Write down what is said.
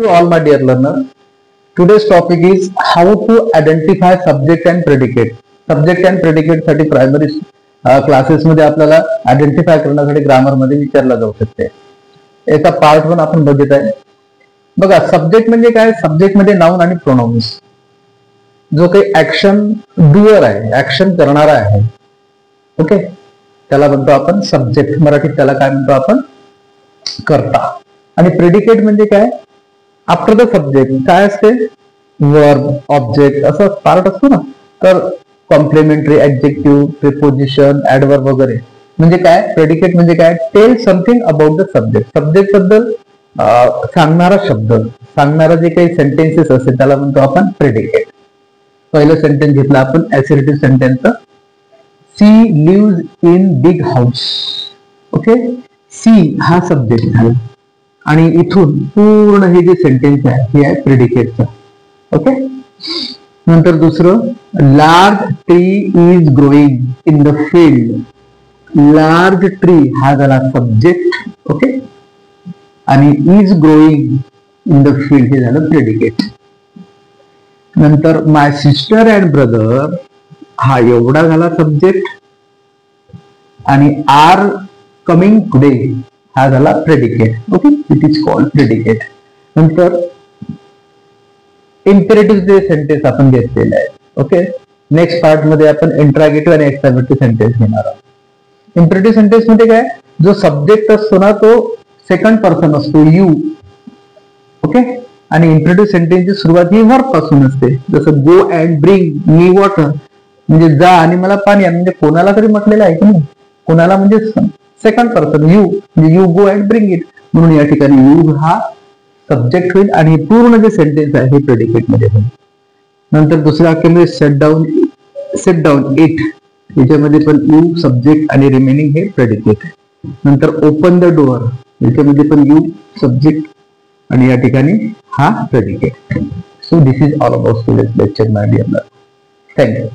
To all my dear learners, today's topic is how to identify subject and predicate. Subject and predicate साठी primary classes मध्ये आपल्याला identify करण्यासाठी grammar मध्ये विचारला जाऊ शकते. एका पार्ट 1 आपण बघत आहे. बघा, सब्जेक्ट म्हणजे काय? सब्जेक्ट मध्ये नाउन आणि प्रोनाउन्स. जो काही ऍक्शन डुअर आहे, ऍक्शन करणारा आहे, ओके, त्याला म्हणतो आपण सब्जेक्ट. मराठीत त्याला काय म्हणतो आपण? कर्ता. आणि प्रेडिकेट म्हणजे काय? आफ्टर द सब्जेक्ट काय असते? वर्ब, ऑब्जेक्ट असं पार्ट असतो ना. तर कॉम्प्लिमेंटरी, ऍडजेक्टिव्ह, प्रिपोजिशन, ऍडवर्ब वगैरे. म्हणजे काय? प्रेडिकेट म्हणजे काय? Tell something about the subject. Subject बद्दल सांगणारा शब्द, सांगणारा जे काही सेंटेन्सेस असते त्याला म्हणतो आपण प्रेडिकेट. पहिलं सेंटेन्स घेतलं आपण assertive sentence. She lives in big house. Okay, she हा सब्जेक्ट झाला आणि इथून पूर्ण हे जे सेंटेन्स आहे हे आहे प्रेडिकेटचं. ओके, नंतर दुसरं, large tree is growing in the field. Large tree हा झाला सब्जेक्ट. ओके, आणि is growing in the field हे झालं प्रेडिकेट. नंतर माय सिस्टर अँड ब्रदर हा एवढा झाला सब्जेक्ट आणि आर कमिंग टुडे हा झाला predicate. Okay, it is called predicate. नंतर इम्पेरेटिव्ह सेंटेन्स आपण घेतलेले आहे. ओके, नेक्स्ट पार्ट मध्ये आपण इंट्रॅगेटिव्ह आणि एक्सक्लेमेटिव्ह सेंटेन्स घेणार आहोत. इम्पेरेटिव्ह सेंटेन्स मध्ये काय? जो सब्जेक्ट असतो ना तो सेकंड पर्सन असतो, यू. ओके, आणि इम्पेरेटिव्ह सेंटेन्सची सुरुवात ही वर्ब पासून असते. जसं go and bring me water, म्हणजे जा आणि मला पाणी आण. म्हणजे कोणाला तरी म्हटलेलं आहे की नाही? कोणाला म्हणजे सेकंड पर्सन, यू. म्हणजे you go and bring it. म्हणून या ठिकाणी यू हा सब्जेक्ट होईल आणि पूर्ण जे सेंटेन्स आहे हे प्रेडिकेट मध्ये होईल. नंतर दुसऱ्या वाक्यामध्ये सेट डाऊन इट, याच्यामध्ये पण यू सब्जेक्ट आणि रिमेनिंग हे प्रेडिकेट. नंतर ओपन द डोअर, याच्यामध्ये पण यू सब्जेक्ट आणि या ठिकाणी हा predicate. So this is all about today's lecture my dear learners. Thank you.